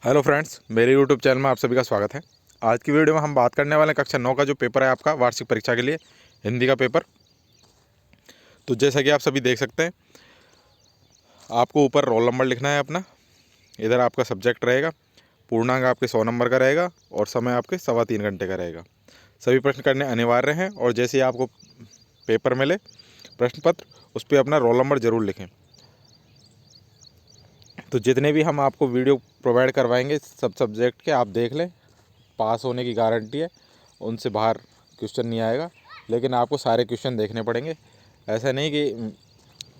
Hello friends, मेरे YouTube channel में आप सभी का स्वागत है। आज की वीडियो में हम बात करने वाले हैं कक्षा 9 का जो पेपर है आपका वार्षिक परीक्षा के लिए हिंदी का पेपर। तो जैसा कि आप सभी देख सकते हैं, आपको ऊपर रोल नंबर लिखना है अपना, इधर आपका सब्जेक्ट रहेगा, पूर्णांक आपके 100 नंबर का रहेगा और समय आपके 3.25 घंटे का रहेगा। सभी प्रश्न करने अनिवार्य हैं और जैसे ही आपको पेपर मिले प्रश्न पत्र, उस पर अपना रोल नंबर ज़रूर लिखें। तो जितने भी हम आपको वीडियो प्रोवाइड करवाएंगे सब सब्जेक्ट के, आप देख लें, पास होने की गारंटी है, उनसे बाहर क्वेश्चन नहीं आएगा। लेकिन आपको सारे क्वेश्चन देखने पड़ेंगे, ऐसा नहीं कि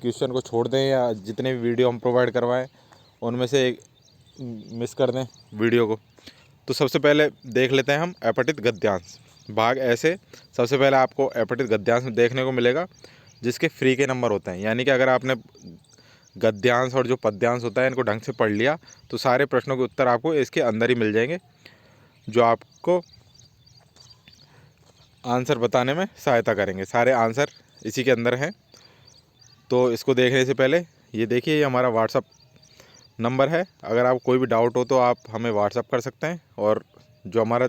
क्वेश्चन को छोड़ दें या जितने भी वीडियो हम प्रोवाइड करवाएं उनमें से एक मिस कर दें वीडियो को। तो सबसे पहले देख लेते हैं हम अपठित गद्यांश भाग ऐसे। सबसे पहले आपको अपठित गद्यांश देखने को मिलेगा जिसके फ्री के नंबर होते हैं, यानी कि अगर आपने गद्यांश और जो पद्यांश होता है इनको ढंग से पढ़ लिया तो सारे प्रश्नों के उत्तर आपको इसके अंदर ही मिल जाएंगे, जो आपको आंसर बताने में सहायता करेंगे। सारे आंसर इसी के अंदर हैं। तो इसको देखने से पहले ये देखिए, ये हमारा व्हाट्सअप नंबर है। अगर आपको कोई भी डाउट हो तो आप हमें व्हाट्सअप कर सकते हैं। और जो हमारा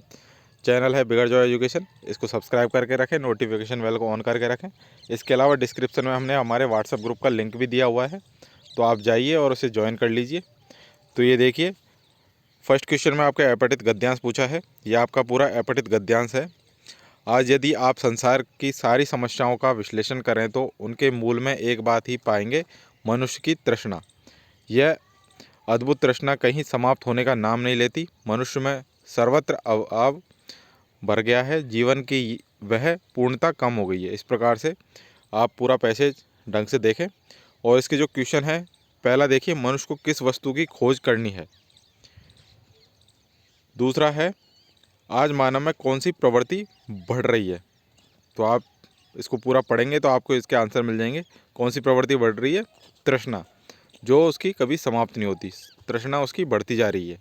चैनल है बिगर जॉय एजुकेशन, इसको सब्सक्राइब करके रखें, नोटिफिकेशन बेल को ऑन करके रखें। इसके अलावा डिस्क्रिप्शन में हमने हमारे व्हाट्सअप ग्रुप का लिंक भी दिया हुआ है, तो आप जाइए और उसे ज्वाइन कर लीजिए। तो ये देखिए, फर्स्ट क्वेश्चन में आपका अपठित गद्यांश पूछा है। यह आपका पूरा अपठित गद्यांश है। आज यदि आप संसार की सारी समस्याओं का विश्लेषण करें तो उनके मूल में एक बात ही पाएंगे, मनुष्य की तृष्णा। यह अद्भुत तृष्णा कहीं समाप्त होने का नाम नहीं लेती। मनुष्य में सर्वत्र अभाव भर गया है, जीवन की वह पूर्णता कम हो गई है। इस प्रकार से आप पूरा पैसेज ढंग से देखें। और इसके जो क्वेश्चन है, पहला देखिए, मनुष्य को किस वस्तु की खोज करनी है। दूसरा है, आज मानव में कौन सी प्रवृत्ति बढ़ रही है। तो आप इसको पूरा पढ़ेंगे तो आपको इसके आंसर मिल जाएंगे। कौन सी प्रवृत्ति बढ़ रही है? तृष्णा, जो उसकी कभी समाप्त नहीं होती, तृष्णा उसकी बढ़ती जा रही है।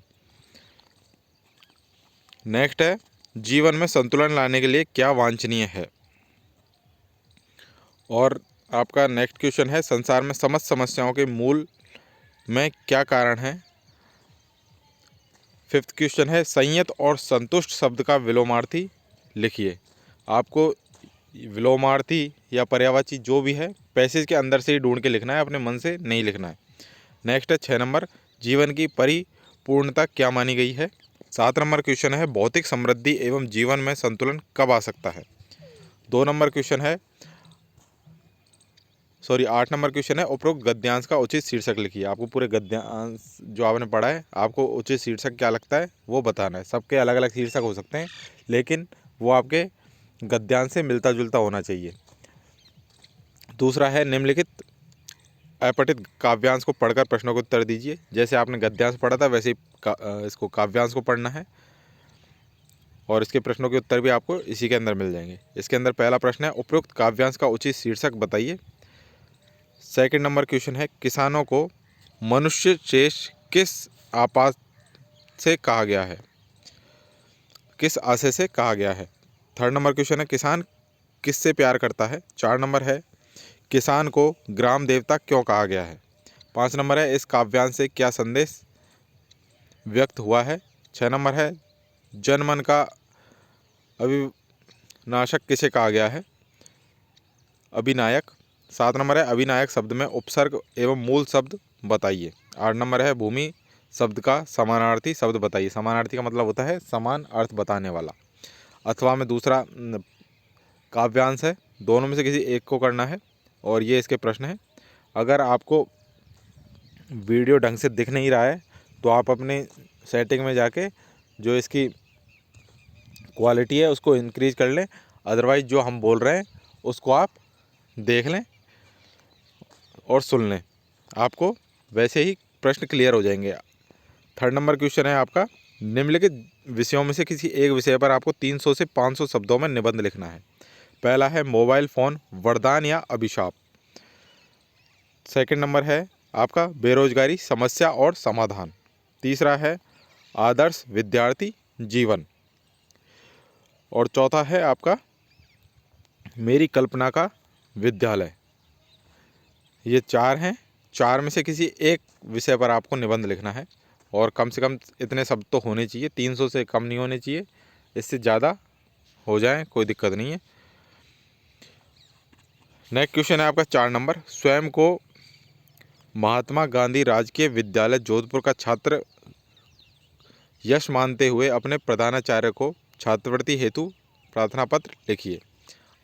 नेक्स्ट है, जीवन में संतुलन लाने के लिए क्या वांछनीय है। और आपका नेक्स्ट क्वेश्चन है, संसार में समस्त समस्याओं के मूल में क्या कारण है। फिफ्थ क्वेश्चन है, संयत और संतुष्ट शब्द का विलोमार्थी लिखिए। आपको विलोमार्थी या पर्यायवाची जो भी है पैसेज के अंदर से ही ढूंढ के लिखना है, अपने मन से नहीं लिखना है। नेक्स्ट है 6 नंबर, जीवन की परिपूर्णता क्या मानी गई है। 7 नंबर क्वेश्चन है, भौतिक समृद्धि एवं जीवन में संतुलन कब आ सकता है। 2 नंबर क्वेश्चन है, 8 नंबर क्वेश्चन है, उपरोक्त गद्यांश का उचित शीर्षक लिखिए। आपको पूरे गद्यांश जो आपने पढ़ा है, आपको उचित शीर्षक क्या लगता है वो बताना है। सबके अलग अलग शीर्षक हो सकते हैं, लेकिन वो आपके गद्यांश से मिलता जुलता होना चाहिए। दूसरा है, निम्नलिखित अपठित काव्यांश को पढ़कर प्रश्नों को उत्तर दीजिए। जैसे आपने गद्यांश पढ़ा था वैसे ही इसको काव्यांश को पढ़ना है और इसके प्रश्नों के उत्तर भी आपको इसी के अंदर मिल जाएंगे। इसके अंदर पहला प्रश्न है, उपरोक्त काव्यांश का उचित शीर्षक बताइए। सेकंड नंबर क्वेश्चन है, किसानों को मनुष्य शेष किस आपात से कहा गया है, किस आशय से कहा गया है। थर्ड नंबर क्वेश्चन है, किसान किससे प्यार करता है। 4 नंबर है, किसान को ग्राम देवता क्यों कहा गया है। 5 नंबर है, इस काव्यांश से क्या संदेश व्यक्त हुआ है। 6 नंबर है, जनमन का अभिनाशक किसे कहा गया है, अभिनायक। 7 नंबर है, अभिनायक शब्द में उपसर्ग एवं मूल शब्द बताइए। 8 नंबर है, भूमि शब्द का समानार्थी शब्द बताइए। समानार्थी का मतलब होता है समान अर्थ बताने वाला। अथवा में दूसरा काव्यांश है, दोनों में से किसी एक को करना है और ये इसके प्रश्न है। अगर आपको वीडियो ढंग से दिख नहीं रहा है तो आप अपने सेटिंग में जाके जो इसकी क्वालिटी है उसको इंक्रीज कर लें, अदरवाइज़ जो हम बोल रहे हैं उसको आप देख लें और सुन लें, आपको वैसे ही प्रश्न क्लियर हो जाएंगे। थर्ड नंबर क्वेश्चन है आपका, निम्नलिखित विषयों में से किसी एक विषय पर आपको 300 से 500 शब्दों में निबंध लिखना है। पहला है, मोबाइल फ़ोन वरदान या अभिशाप। सेकंड नंबर है आपका, बेरोजगारी समस्या और समाधान। तीसरा है, आदर्श विद्यार्थी जीवन। और चौथा है आपका, मेरी कल्पना का विद्यालय। ये 4 हैं। 4 में से किसी एक विषय पर आपको निबंध लिखना है। और कम से कम इतने शब्द तो होने चाहिए, 300 से कम नहीं होने चाहिए, इससे ज़्यादा हो जाए कोई दिक्कत नहीं है। नेक्स्ट क्वेश्चन है आपका 4 नंबर, स्वयं को महात्मा गांधी राजकीय विद्यालय जोधपुर का छात्र यश मानते हुए अपने प्रधानाचार्य को छात्रवृत्ति हेतु प्रार्थना पत्र लिखिए।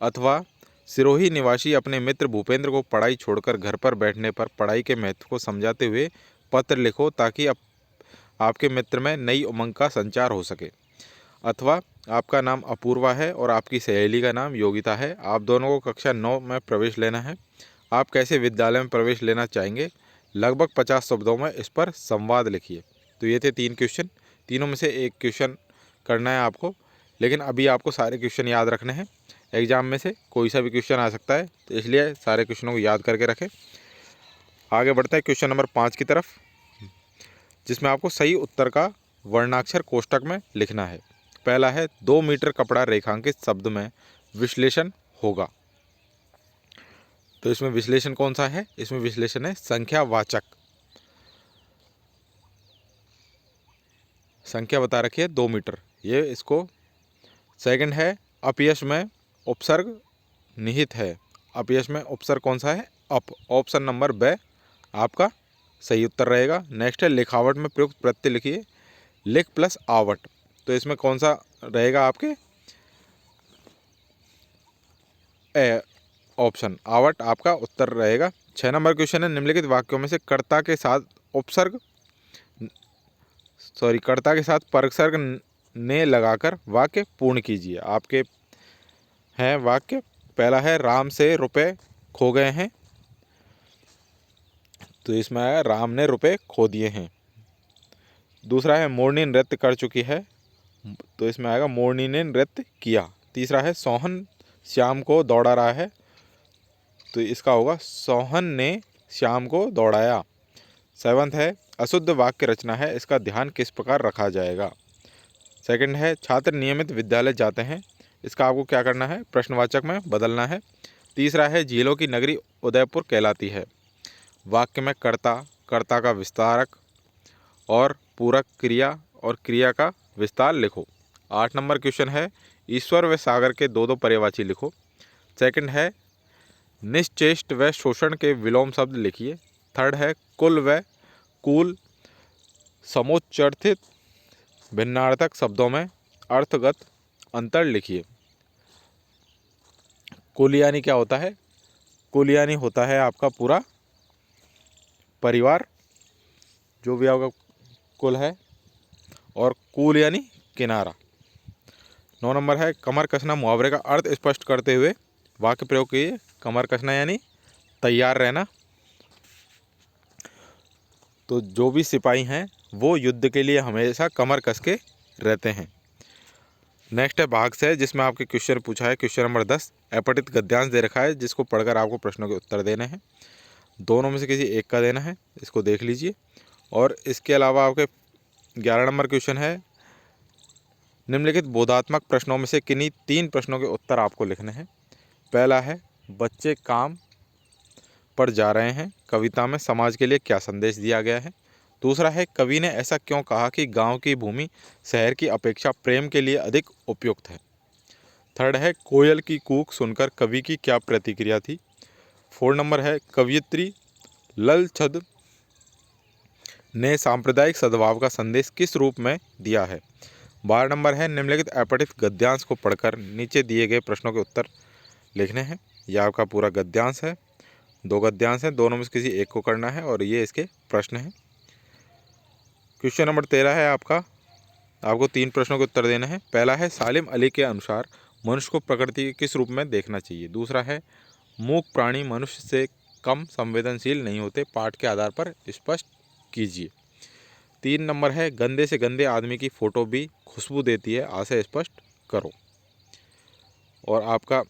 अथवा सिरोही निवासी अपने मित्र भूपेंद्र को पढ़ाई छोड़कर घर पर बैठने पर पढ़ाई के महत्व को समझाते हुए पत्र लिखो ताकि आपके मित्र में नई उमंग का संचार हो सके। अथवा आपका नाम अपूर्वा है और आपकी सहेली का नाम योगिता है, आप दोनों को कक्षा 9 में प्रवेश लेना है, आप कैसे विद्यालय में प्रवेश लेना चाहेंगे, लगभग 50 शब्दों में इस पर संवाद लिखिए। तो ये थे 3 क्वेश्चन, तीनों में से एक क्वेश्चन करना है आपको, लेकिन अभी आपको सारे क्वेश्चन याद रखने हैं। एग्जाम में से कोई सा भी क्वेश्चन आ सकता है, तो इसलिए सारे क्वेश्चनों को याद करके रखें। आगे बढ़ते हैं क्वेश्चन नंबर 5 की तरफ, जिसमें आपको सही उत्तर का वर्णाक्षर कोष्टक में लिखना है। पहला है 2 मीटर कपड़ा रेखांकित शब्द में विश्लेषण होगा। तो इसमें विश्लेषण कौन सा है, इसमें विश्लेषण है संख्यावाचक, संख्या बता रखी है 2 मीटर, ये इसको। सेकंड है अपयश में उपसर्ग निहित है, अपयश में उपसर्ग कौन सा है, अप, ऑप्शन नंबर ब आपका सही उत्तर रहेगा। नेक्स्ट है लिखावट में प्रयुक्त प्रत्यय लिखिए, लिख प्लस आवट, तो इसमें कौन सा रहेगा आपके ए ऑप्शन आवट आपका उत्तर रहेगा। 6 नंबर क्वेश्चन है निम्नलिखित वाक्यों में से कर्ता के साथ परसर्ग ने लगाकर वाक्य पूर्ण कीजिए। आपके हैं वाक्य, पहला है राम से रुपए खो गए हैं, तो इसमें आया राम ने रुपए खो दिए हैं। दूसरा है मोरनी नृत्य कर चुकी है, तो इसमें आएगा मोरनी ने नृत्य किया। तीसरा है सोहन श्याम को दौड़ा रहा है, तो इसका होगा सोहन ने श्याम को दौड़ाया। 7th है अशुद्ध वाक्य रचना है, इसका ध्यान किस प्रकार रखा जाएगा। सेकंड है छात्र नियमित विद्यालय जाते हैं, इसका आपको क्या करना है, प्रश्नवाचक में बदलना है। तीसरा है झीलों की नगरी उदयपुर कहलाती है, वाक्य में कर्ता, कर्ता का विस्तारक और पूरक क्रिया और क्रिया का विस्तार लिखो। 8 नंबर क्वेश्चन है ईश्वर व सागर के 2 पर्यायवाची लिखो। सेकंड है निश्चेष्ट व शोषण के विलोम शब्द लिखिए। थर्ड है कुल व कूल समुच्चर्थित भिन्नार्थक शब्दों में अर्थगत अंतर लिखिए। कुल यानी क्या होता है, कुल यानी होता है आपका पूरा परिवार, जो भी आपका कुल है, और कूल यानी किनारा। 9 नंबर है कमर कसना मुहावरे का अर्थ स्पष्ट करते हुए वाक्य प्रयोग कीजिए। कमर कसना यानी तैयार रहना, तो जो भी सिपाही हैं वो युद्ध के लिए हमेशा कमर कस के रहते हैं। नेक्स्ट है भाग से, जिसमें आपके क्वेश्चन पूछा है क्वेश्चन नंबर 10, अपठित गद्यांश दे रखा है, जिसको पढ़कर आपको प्रश्नों के उत्तर देने हैं। दोनों में से किसी एक का देना है, इसको देख लीजिए। और इसके अलावा आपके 11 नंबर क्वेश्चन है निम्नलिखित बोधात्मक प्रश्नों में से किन्हीं 3 प्रश्नों के उत्तर आपको लिखने हैं। पहला है बच्चे काम पर जा रहे हैं, कविता में समाज के लिए क्या संदेश दिया गया है। दूसरा है कवि ने ऐसा क्यों कहा कि गांव की भूमि शहर की अपेक्षा प्रेम के लिए अधिक उपयुक्त है। थर्ड है कोयल की कूक सुनकर कवि की क्या प्रतिक्रिया थी। 4 नंबर है कवयित्री लल छद ने सांप्रदायिक सद्भाव का संदेश किस रूप में दिया है। 12 नंबर है निम्नलिखित अपठित गद्यांश को पढ़कर नीचे दिए गए प्रश्नों के उत्तर लिखने हैं। यह आपका पूरा गद्यांश है, 2 गद्यांश हैं, दोनों में से किसी एक को करना है और ये इसके प्रश्न हैं। क्वेश्चन नंबर 13 है आपको 3 प्रश्नों के उत्तर देने हैं। पहला है सालिम अली के अनुसार मनुष्य को प्रकृति के किस रूप में देखना चाहिए। दूसरा है मूक प्राणी मनुष्य से कम संवेदनशील नहीं होते, पाठ के आधार पर स्पष्ट कीजिए। 3 नंबर है गंदे से गंदे आदमी की फोटो भी खुशबू देती है, आशय स्पष्ट करो। और आपका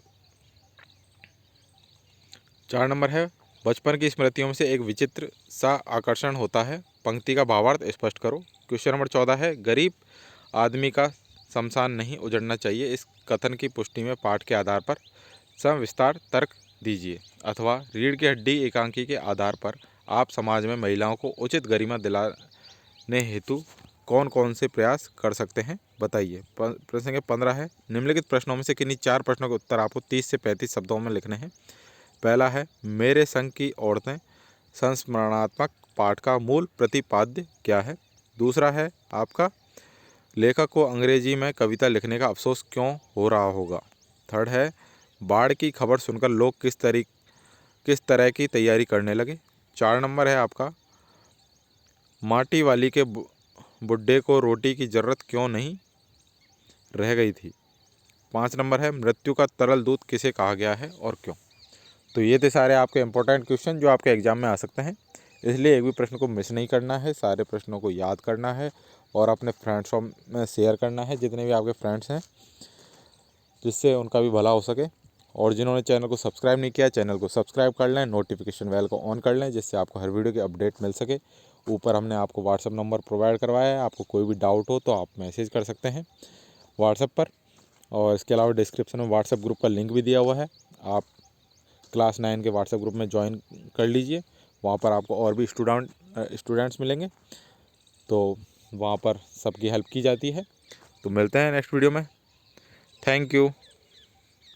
4 नंबर है बचपन की स्मृतियों में से एक विचित्र सा आकर्षण होता है, पंक्ति का भावार्थ स्पष्ट करो। क्वेश्चन नंबर 14 है गरीब आदमी का शमशान नहीं उजड़ना चाहिए, इस कथन की पुष्टि में पाठ के आधार पर सविस्तार तर्क दीजिए। अथवा रीढ़ की हड्डी एकांकी के आधार पर आप समाज में महिलाओं को उचित गरिमा ने हेतु कौन कौन से प्रयास कर सकते हैं बताइए। प्रश्न संख्या 15 है, निम्नलिखित प्रश्नों में से किन्हीं 4 प्रश्नों के उत्तर आपको 30 से 35 शब्दों में लिखने हैं। पहला है, मेरे संग की औरतें संस्मरणात्मक पाठ का मूल प्रतिपाद्य क्या है। दूसरा है आपका, लेखक को अंग्रेजी में कविता लिखने का अफसोस क्यों हो रहा होगा। थर्ड है, बाढ़ की खबर सुनकर लोग किस तरह की तैयारी करने लगे। 4 नंबर है आपका, माटी वाली के बुड्ढे को रोटी की ज़रूरत क्यों नहीं रह गई थी। 5 नंबर है, मृत्यु का तरल दूध किसे कहा गया है और क्यों। तो ये थे सारे आपके इंपॉर्टेंट क्वेश्चन जो आपके एग्जाम में आ सकते हैं, इसलिए एक भी प्रश्न को मिस नहीं करना है, सारे प्रश्नों को याद करना है और अपने फ्रेंड्स में शेयर करना है, जितने भी आपके फ्रेंड्स हैं, जिससे उनका भी भला हो सके। और जिन्होंने चैनल को सब्सक्राइब नहीं किया, चैनल को सब्सक्राइब कर लें, नोटिफिकेशन बेल को ऑन कर लें, जिससे आपको हर वीडियो की अपडेट मिल सके। ऊपर हमने आपको व्हाट्सअप नंबर प्रोवाइड करवाया है, आपको कोई भी डाउट हो तो आप मैसेज कर सकते हैं व्हाट्सएप पर। और इसके अलावा डिस्क्रिप्शन में व्हाट्सएप ग्रुप का लिंक भी दिया हुआ है, आप क्लास 9 के व्हाट्सएप ग्रुप में ज्वाइन कर लीजिए। वहाँ पर आपको और भी स्टूडेंट्स मिलेंगे, तो वहाँ पर सबकी हेल्प की जाती है। तो मिलते हैं नेक्स्ट वीडियो में। Thank you.